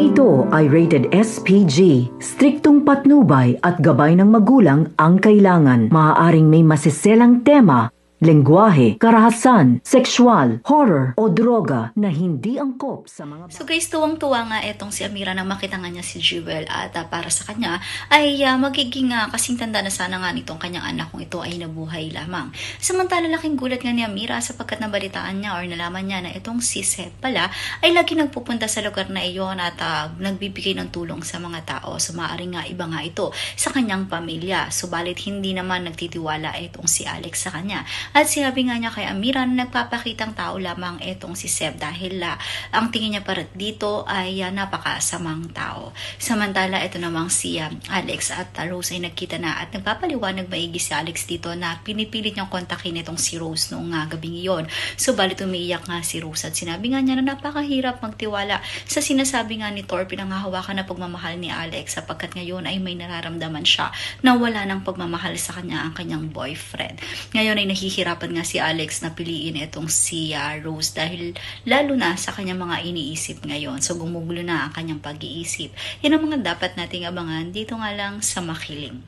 ito ay rated SPG. Striktong patnubay at gabay ng magulang ang kailangan. Maaaring may masiselang tema, lengguwahe, karahasan, sexual, horror o droga na hindi angkop sa mga... So guys, tuwang-tuwa nga etong si Amira nang makita nga niya si Jewel at para sa kanya ay magiging kasing tanda na sana nga nitong kanyang anak kung ito ay nabuhay lamang. Samantala laking gulat nga ni Amira sapagkat nabalitaan niya or nalaman niya na itong si Seth pala ay lagi nagpupunta sa lugar na iyon at nagbibigay ng tulong sa mga tao. So maaaring nga iba nga ito sa kanyang pamilya. Subalit hindi naman nagtitiwala itong si Alex sa kanya. At sinabi nga niya kay Amira na nagpapakitang tao lamang etong si Seb dahil ang tingin niya para dito ay napakasamang tao. Samantala ito namang si Alex at Rose ay nagkita na at nagpapaliwanag maigi si Alex dito na pinipilit niyang kontakin itong si Rose noong gabing iyon. Subalit umiiyak nga si Rose at sinabi nga niya na napakahirap magtiwala sa sinasabi nga ni Thor pinanghahawakan na pagmamahal ni Alex sapagkat ngayon ay may nararamdaman siya na wala ng pagmamahal sa kanya ang kanyang boyfriend. Ngayon ay nahihirapan nga si Alex na piliin itong si Rose dahil lalo na sa kanyang mga iniisip ngayon. So gumugulo na ang kanyang pag-iisip. Yan ang mga dapat nating abangan dito nga lang sa Makiling.